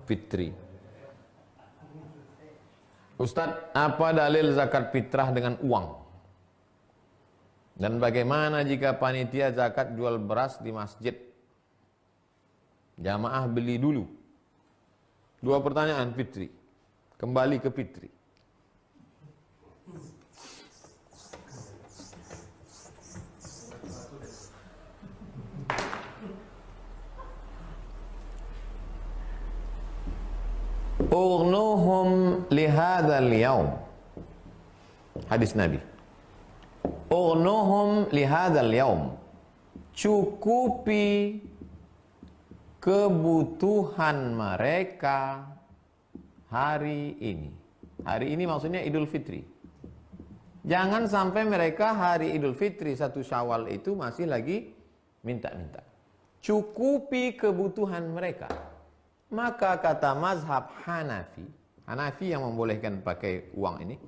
fitri. Ustadz, apa dalil zakat fitrah dengan uang? Dan bagaimana jika panitia zakat jual beras di masjid? Jamaah beli dulu. Dua pertanyaan fitri. Kembali ke fitri. Ughnuhum lihadzal yaum. Hadis Nabi. Ughnuhum lihadzal yaum. Cukupi kebutuhan mereka hari ini. Hari ini maksudnya Idul Fitri. Jangan sampai mereka hari Idul Fitri 1 Syawal itu masih lagi minta-minta. Cukupi kebutuhan mereka. Maka kata mazhab Hanafi yang membolehkan pakai uang ini,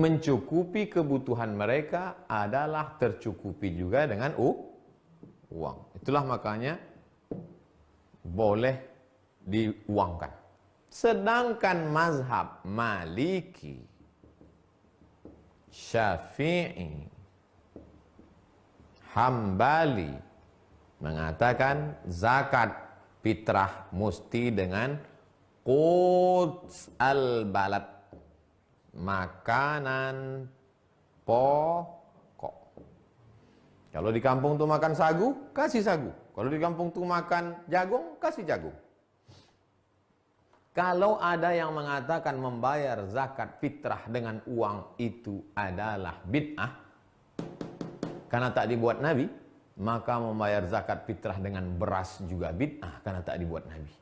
mencukupi kebutuhan mereka adalah tercukupi juga dengan uang. Itulah makanya boleh diuangkan. Sedangkan mazhab Maliki, Syafi'i, Hambali mengatakan zakat fitrah mesti dengan quds al-balad, makanan pokok. Kalau di kampung tuh makan sagu, kasih sagu. Kalau di kampung tuh makan jagung, kasih jagung. Kalau ada yang mengatakan membayar zakat fitrah dengan uang itu adalah bid'ah karena tak dibuat Nabi, maka membayar zakat fitrah dengan beras juga bid'ah karena tak dibuat Nabi.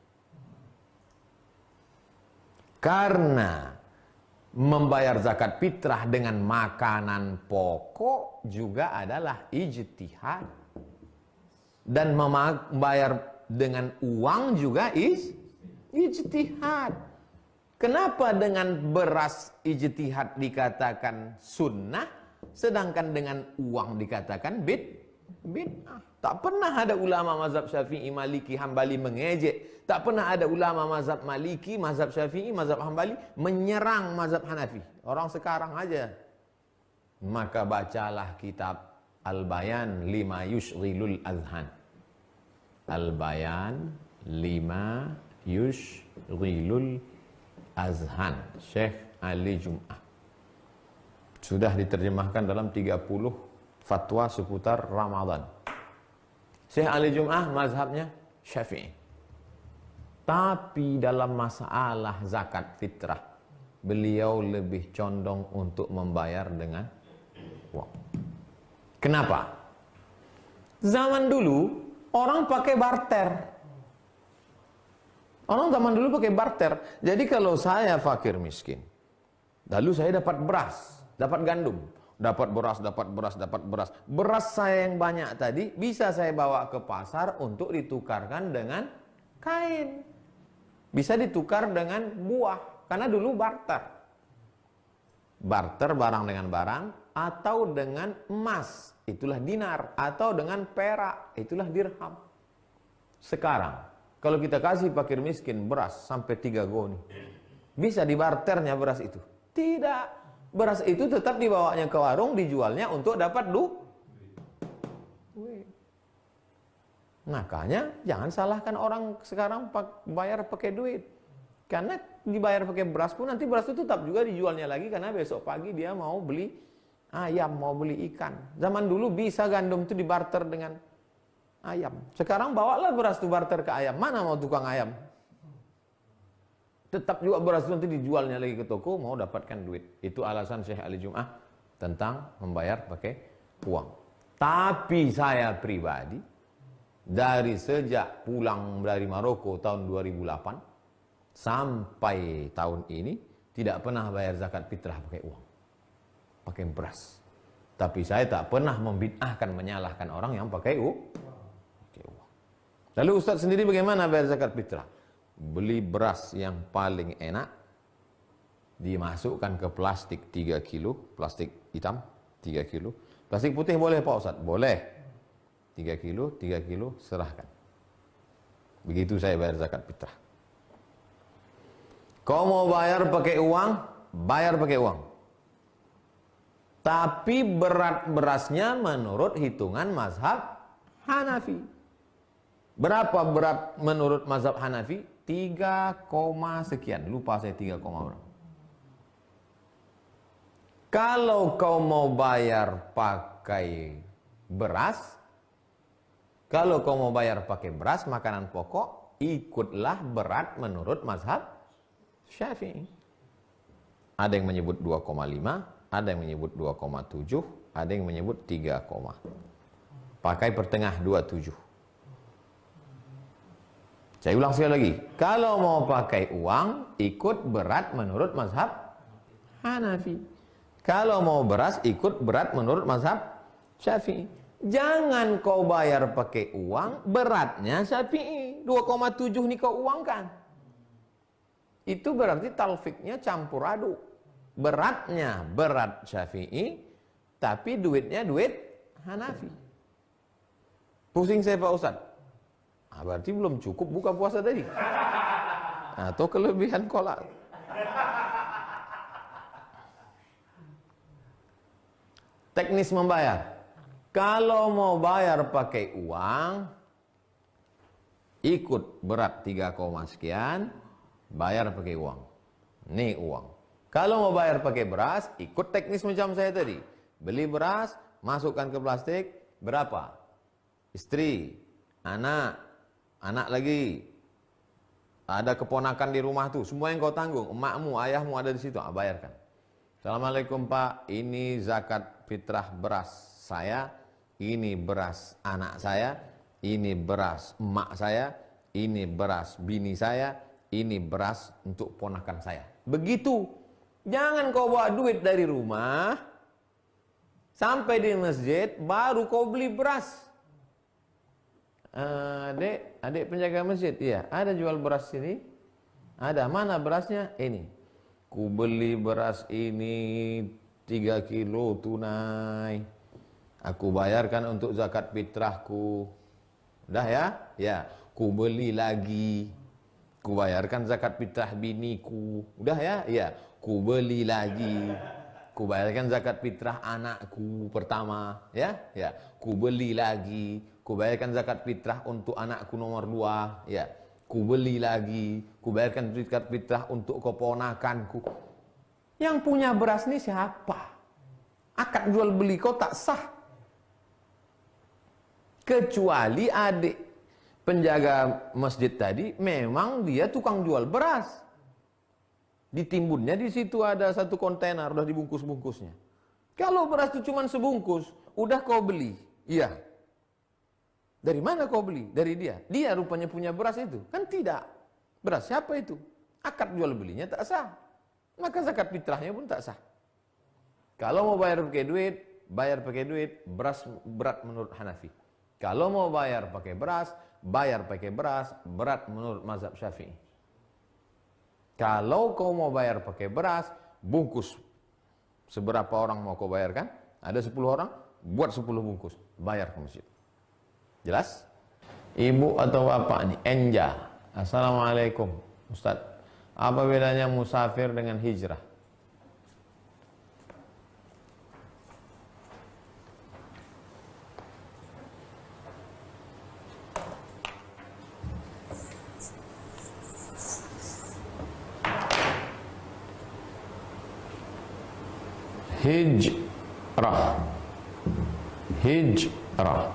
Karena membayar zakat fitrah dengan makanan pokok juga adalah ijtihad. Dan membayar dengan uang juga ijtihad. Kenapa dengan beras ijtihad dikatakan sunnah, sedangkan dengan uang dikatakan bid'ah? Tak pernah ada ulama mazhab Syafi'i, Maliki, Hambali mengejek. Tak pernah ada ulama mazhab Maliki, mazhab Syafi'i, mazhab Hambali menyerang mazhab Hanafi. Orang sekarang aja. Maka bacalah kitab Al-Bayan lima yushghilul azhan. Al-Bayan lima yushghilul azhan. Syekh Ali Jum'ah. Sudah diterjemahkan dalam 30 fatwa seputar Ramadan. Syekh Ali Jum'ah mazhabnya Syafi'i. Tapi dalam masalah zakat fitrah, beliau lebih condong untuk membayar dengan uang. Kenapa? Zaman dulu orang pakai barter. Orang zaman dulu pakai barter. Jadi kalau saya fakir miskin, lalu saya dapat beras, dapat gandum, dapat beras, dapat beras, dapat beras. Beras saya yang banyak tadi bisa saya bawa ke pasar untuk ditukarkan dengan kain. Bisa ditukar dengan buah. Karena dulu barter. Barter barang dengan barang atau dengan emas. Itulah dinar. Atau dengan perak. Itulah dirham. Sekarang, kalau kita kasih fakir miskin beras sampai 3 goni, bisa dibarternya beras itu? Tidak. Beras itu tetap dibawanya ke warung, dijualnya untuk dapat duit. Makanya jangan salahkan orang sekarang bayar pakai duit. Karena dibayar pakai beras pun nanti beras itu tetap juga dijualnya lagi karena besok pagi dia mau beli ayam, mau beli ikan. Zaman dulu bisa gandum itu dibarter dengan ayam. Sekarang bawalah beras itu barter ke ayam. Mana mau tukang ayam? Tetap juga beras itu nanti dijualnya lagi ke toko, mau dapatkan duit. Itu alasan Syekh Ali Jum'ah tentang membayar pakai uang. Tapi saya pribadi, dari sejak pulang dari Maroko tahun 2008 sampai tahun ini tidak pernah bayar zakat fitrah pakai uang, pakai beras. Tapi saya tak pernah membid'ahkan, menyalahkan orang yang pakai uang. Lalu Ustaz sendiri bagaimana bayar zakat fitrah? Beli beras yang paling enak, dimasukkan ke plastik 3 kilo, plastik hitam 3 kilo. Plastik putih boleh Pak Ustaz? Boleh. 3 kilo, serahkan. Begitu saya bayar zakat fitrah. Kau mau bayar pakai uang, bayar pakai uang. Tapi berat berasnya menurut hitungan mazhab Hanafi. Berapa berat menurut mazhab Hanafi? 3, sekian. Lupa saya 3, berapa. Kalau kau mau bayar pakai beras, makanan pokok, ikutlah berat menurut mazhab Syafi'i. Ada yang menyebut 2,5, ada yang menyebut 2,7, ada yang menyebut 3, pakai pertengah 27. Saya ulang sekali lagi. Kalau mau pakai uang, ikut berat menurut mazhab Hanafi. Kalau mau beras, ikut berat menurut mazhab Syafi'i. Jangan kau bayar pakai uang, beratnya Syafi'i. 2,7 nih kau uangkan. Itu berarti talfiknya campur aduk. Beratnya berat Syafi'i, tapi duitnya duit Hanafi. Pusing saya Pak Ustadz. Berarti belum cukup buka puasa tadi. Atau kelebihan kolak. Teknis membayar. Kalau mau bayar pakai uang, ikut berat 3, sekian, bayar pakai uang. Nih uang. Kalau mau bayar pakai beras, ikut teknis macam saya tadi. Beli beras, masukkan ke plastik, berapa? Istri, anak lagi, ada keponakan di rumah tuh, semua yang kau tanggung, emakmu, ayahmu ada di situ, bayarkan. Assalamualaikum Pak, ini zakat fitrah beras saya, ini beras anak saya, ini beras emak saya, ini beras bini saya, ini beras untuk ponakan saya. Begitu. Jangan kau bawa duit dari rumah, sampai di masjid, baru kau beli beras. Adik penjaga masjid, iya, ada jual beras sini? Ada, mana berasnya? Ini. Ku beli beras ini 3 kilo tunai. Aku bayarkan untuk zakat fitrahku. Udah ya? Ya. Ku beli lagi. Ku bayarkan zakat fitrah biniku. Udah ya? Ya. Ku beli lagi. Ku bayarkan zakat fitrah anakku pertama. Ya? Ya. Ku beli lagi. Ku bayarkan zakat fitrah untuk anakku nomor 2. Ya. Ku beli lagi. Ku bayarkan zakat fitrah untuk keponakanku. Yang punya beras ini siapa? Akad jual beli kau tak sah. Kecuali adik penjaga masjid tadi memang dia tukang jual beras. Ditimbunnya di situ ada 1 kontainer udah dibungkus-bungkusnya. Kalau beras itu cuma sebungkus, udah kau beli. Iya. Dari mana kau beli? Dari dia. Dia rupanya punya beras itu. Kan tidak. Beras siapa itu? Akad jual belinya tak sah. Maka zakat fitrahnya pun tak sah. Kalau mau bayar pakai duit, bayar pakai duit, beras berat menurut Hanafi. Kalau mau bayar pakai beras, bayar pakai beras, berat menurut mazhab Syafi'i. Kalau kau mau bayar pakai beras, bungkus. Seberapa orang mau kau bayarkan? Ada 10 orang, buat 10 bungkus, bayar ke masjid. Jelas? Ibu atau bapak ini, Enja. Assalamualaikum, Ustaz. Apa bedanya musafir dengan hijrah? Hijrah.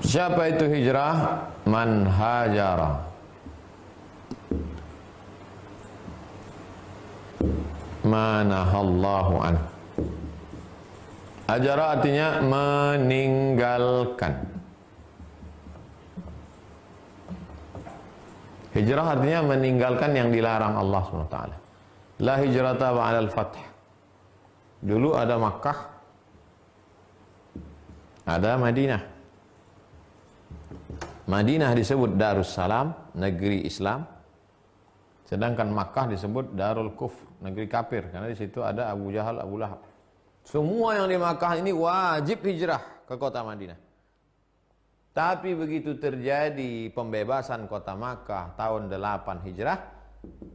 Siapa itu hijrah? Man hajara. Manahallahu anhu. Hajara artinya meninggalkan. Hijrah artinya meninggalkan yang dilarang Allah SWT. La hijrata ba'dal fath. Dulu ada Makkah, ada Madinah. Madinah disebut Darussalam, negeri Islam. Sedangkan Makkah disebut Darul Kufr, negeri kafir, karena di situ ada Abu Jahal, Abu Lahab. Semua yang di Makkah ini wajib hijrah ke kota Madinah. Tapi begitu terjadi pembebasan kota Makkah tahun 8 Hijrah,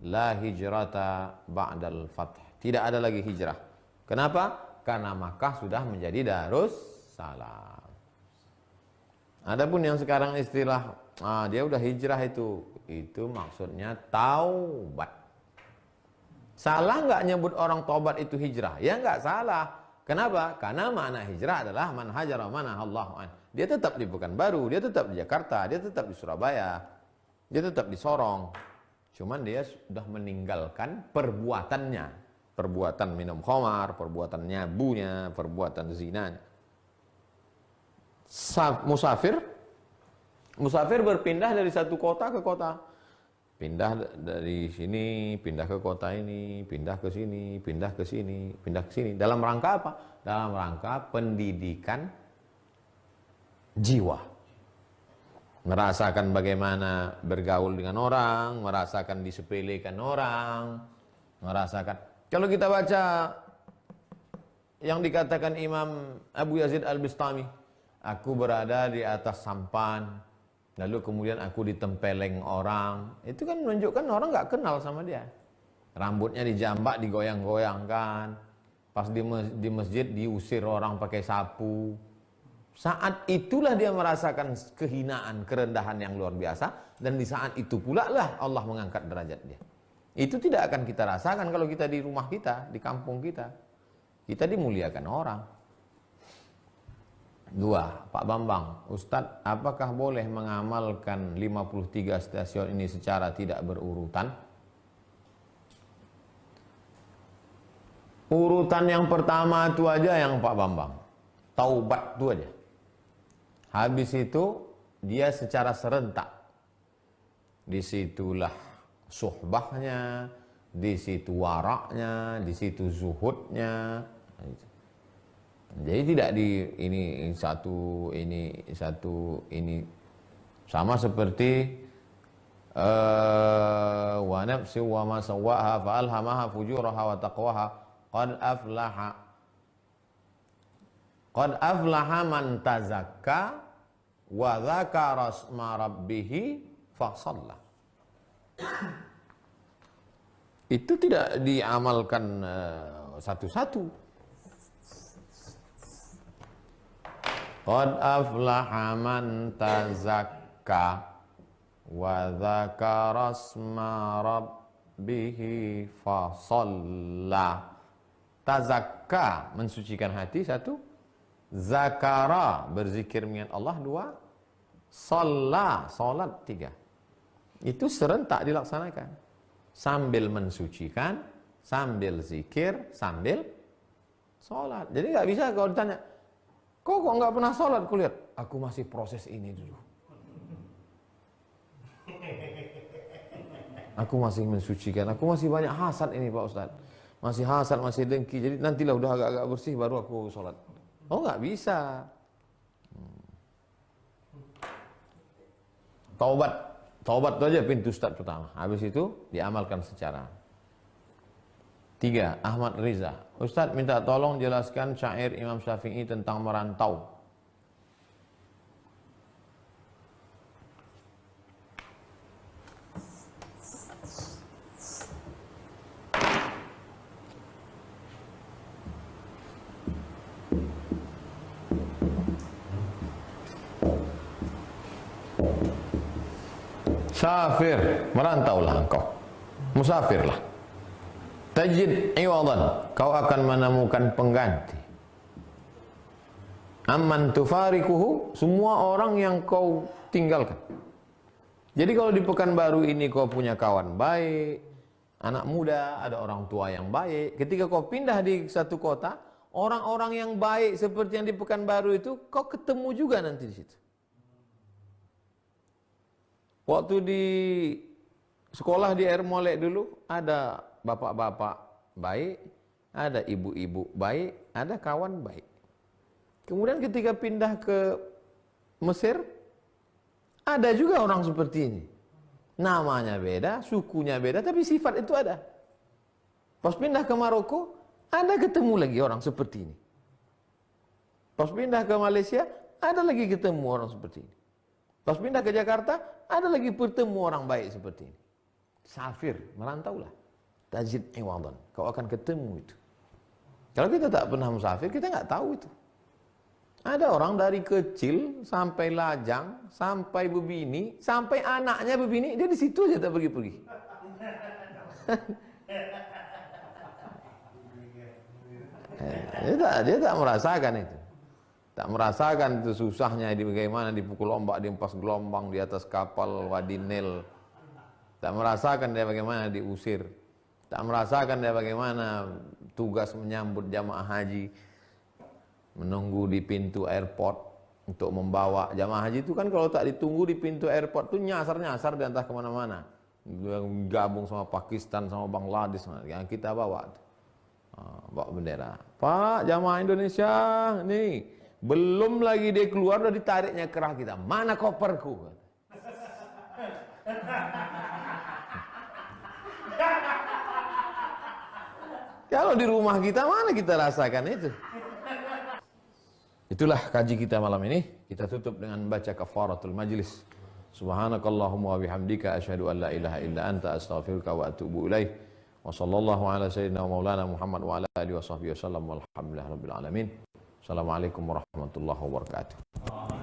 la hijrata ba'dal fath. Tidak ada lagi hijrah. Kenapa? Karena Makkah sudah menjadi Darussalam. Adapun yang sekarang istilah dia udah hijrah itu maksudnya taubat. Salah nggak nyebut orang taubat itu hijrah? Ya nggak salah. Kenapa? Karena makna hijrah adalah man hajara manahallahu an. Dia tetap di Pekanbaru, dia tetap di Jakarta, dia tetap di Surabaya, dia tetap di Sorong. Cuman dia sudah meninggalkan perbuatannya. Perbuatan minum khamar, perbuatan nyabunya, perbuatan zinanya. Musafir berpindah dari satu kota ke kota. Pindah dari sini, pindah ke kota ini, pindah ke sini, pindah ke sini, pindah ke sini. Dalam rangka apa? Dalam rangka pendidikan jiwa. Merasakan bagaimana bergaul dengan orang, merasakan disepelekan orang, merasakan. Kalau kita baca yang dikatakan Imam Abu Yazid Al-Bistami, aku berada di atas sampan, lalu kemudian aku ditempeleng orang. Itu kan menunjukkan orang nggak kenal sama dia. Rambutnya dijambak, digoyang-goyangkan. Pas di masjid diusir orang pakai sapu. Saat itulah dia merasakan kehinaan, kerendahan yang luar biasa. Dan di saat itu pula lah Allah mengangkat derajat dia. Itu tidak akan kita rasakan kalau kita di rumah kita, di kampung kita. Kita dimuliakan orang. 2. Pak Bambang, Ustadz, apakah boleh mengamalkan 53 stasiun ini secara tidak berurutan? Urutan yang pertama itu aja yang Pak Bambang. Taubat itu aja. Habis itu dia secara serentak. Disitulah suhbahnya, di situ waraknya, di situ zuhudnya. Jadi tidak di ini satu sama seperti wa nafsi wa ma sawwaha fa alhamaha fujuraha wa taqwaha qad aflaha man tazakka wa dzakara asma rabbih fa shalla. Itu tidak diamalkan satu-satu. Qad aflaha man tazakka wa dzakara asma rabbih fa shalla. Tazakka mensucikan hati 1, zakara berzikir mengingat Allah 2, shalla salat 3. Itu serentak dilaksanakan sambil mensucikan, sambil zikir, sambil salat. Jadi nggak bisa kalau ditanya, kok nggak pernah sholat? Kulihat, aku masih proses ini dulu. Aku masih mensucikan, aku masih banyak hasad ini Pak Ustadz. Masih hasad, masih dengki. Jadi nantilah udah agak-agak bersih baru aku sholat. Oh nggak bisa. Taubat itu aja pintu start pertama. Habis itu diamalkan secara. 3. Ahmad Riza, Ustadz minta tolong jelaskan syair Imam Syafi'i tentang merantau. Safir, merantaulah engkau. Musafirlah. Tajid iwadan, kau akan menemukan pengganti. Amman tufarikuhu, semua orang yang kau tinggalkan. Jadi kalau di Pekanbaru ini kau punya kawan baik, anak muda, ada orang tua yang baik. Ketika kau pindah di satu kota, orang-orang yang baik seperti yang di Pekanbaru itu kau ketemu juga nanti di situ. Waktu di sekolah di Air Molek dulu ada bapak-bapak baik, ada ibu-ibu baik, ada kawan baik. Kemudian ketika pindah ke Mesir, ada juga orang seperti ini. Namanya beda, sukunya beda, tapi sifat itu ada. Pas pindah ke Maroko, ada ketemu lagi orang seperti ini. Pas pindah ke Malaysia, ada lagi ketemu orang seperti ini. Pas pindah ke Jakarta, ada lagi bertemu orang baik seperti ini. Safir, merantaulah. Tajid iwadan. Kau akan ketemu itu. Kalau kita tak pernah musafir, kita nggak tahu itu. Ada orang dari kecil sampai lajang, sampai bebini, sampai anaknya bebini, dia di situ aja tak pergi-pergi. Dia tak merasakan itu. Tak merasakan itu susahnya di bagaimana dipukul ombak, diempas gelombang di atas kapal Wadi Nil. Tak merasakan dia bagaimana diusir. Tak merasakan dia bagaimana tugas menyambut jamaah haji, menunggu di pintu airport untuk membawa jamaah haji itu kan kalau tak ditunggu di pintu airport itu nyasar-nyasar di entah kemana-mana, gabung sama Pakistan sama Bangladesh yang kita bawa, bawa bendera. Pak jamaah Indonesia nih belum lagi dia keluar udah ditariknya kerah kita, mana koperku? Kalau di rumah kita mana kita rasakan itu? Itulah kaji kita malam ini. Kita tutup dengan baca kafaratul majlis. Subhanakallahumma wa bihamdika asyhadu an la ilaha illa anta astaghfiruka wa atubu ilaih. Wa sallallahu ala sayyidina wa maulana Muhammad wa ala alihi wa sahbihi wasallam walhamdulillahi rabbil alamin. Assalamualaikum warahmatullahi wabarakatuh.